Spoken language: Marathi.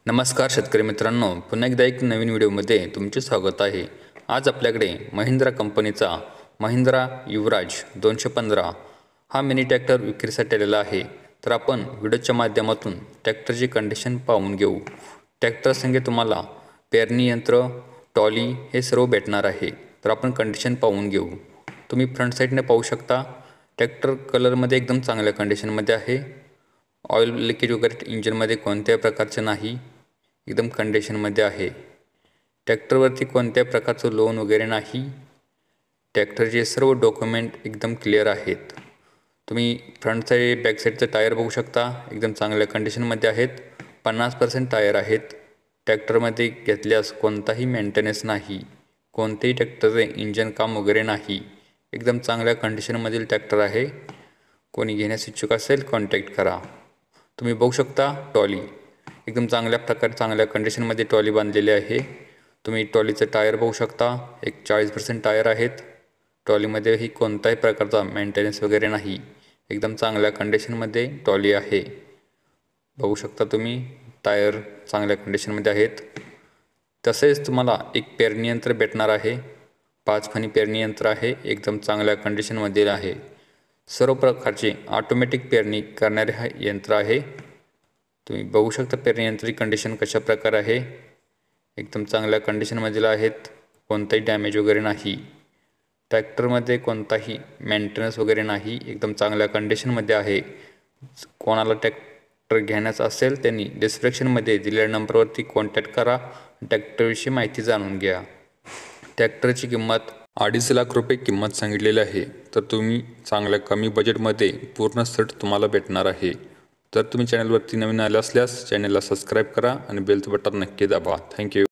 नमस्कार शेतकरी मित्रांनो, पुन्हा एकदा एक नवीन व्हिडिओमध्ये तुमचे स्वागत आहे। आज आपल्याकडे महिंद्रा कंपनीचा महिंद्रा युवराज 215 हा मिनी ट्रॅक्टर विक्रीसाठी आलेला आहे। तर आपण व्हिडिओच्या माध्यमातून ट्रॅक्टरची कंडिशन पाहून घेऊ। ट्रॅक्टर संगे तुम्हाला पेरणी यंत्र, ट्रॉली हे सर्व भेटणार आहे। तर आपण कंडिशन पाहून घेऊ। तुम्ही फ्रंट साईडने पाहू शकता, ट्रॅक्टर कलरमध्ये एकदम चांगल्या कंडिशनमध्ये आहे। ऑइल लिकेज वगैरे इंजिनमध्ये कोणत्याही प्रकारचे नाही, एकदम कंडिशनमध्ये आहे। ट्रॅक्टरवरती कोणत्याही प्रकारचं लोन वगैरे नाही। ट्रॅक्टरचे सर्व डॉक्युमेंट एकदम क्लिअर आहेत। तुम्ही फ्रंट साईड बॅक साईडचं टायर बघू शकता, एकदम चांगल्या कंडिशनमध्ये आहेत। 50% टायर आहेत। ट्रॅक्टरमध्ये घेतल्यास कोणताही मेंटेनन्स नाही, कोणतेही ट्रॅक्टरचे इंजन काम वगैरे नाही। एकदम चांगल्या कंडिशनमधील ट्रॅक्टर आहे। कोणी घेण्यास इच्छुक असेल कॉन्टॅक्ट करा। तुम्ही बघू शकता ट्रॉली एकदम चांगल्या प्रकारे चांगल्या कंडिशनमध्ये ट्रॉली बांधलेली आहे। तुम्ही ट्रॉलीचं टायर बघू शकता, एक 40% टायर आहेत। ट्रॉलीमध्येही कोणत्याही प्रकारचा मेंटेनन्स वगैरे नाही, एकदम चांगल्या कंडिशनमध्ये ट्रॉली आहे। बघू शकता तुम्ही टायर चांगल्या कंडिशनमध्ये आहेत। तसेच तुम्हाला एक पेरणी यंत्र भेटणार आहे। 5 फणी पेरणी यंत्र आहे, एकदम चांगल्या कंडिशनमध्ये आहे। सर्व प्रकारचे ऑटोमॅटिक पेरणी करणारे हा यंत्र आहे। तुम्ही बघू शकता पेरणी यंत्राची कंडिशन कशा प्रकारे आहे, एकदम चांगल्या कंडिशनमधील आहेत। कोणताही डॅमेज वगैरे नाही। ट्रॅक्टरमध्ये कोणताही मेंटेनन्स वगैरे नाही, एकदम चांगल्या कंडिशनमध्ये आहे। कोणाला ट्रॅक्टर घेण्याचा असेल त्यांनी डिस्क्रिप्शनमध्ये दिलेल्या नंबरवरती कॉन्टॅक्ट करा, ट्रॅक्टरविषयी माहिती जाणून घ्या। ट्रॅक्टरची किंमत 2.5 लाख रुपये किंमत सांगितलेली आहे। तर तुम्ही चांगल्या कमी बजेटमध्ये पूर्ण सेट तुम्हाला भेटणार आहे। जर तुम्ही चॅनलवरती नवीन आले असल्यास चॅनलला सबस्क्राईब करा आणि बेलचं बटन नक्की दाबा। थँक्यू।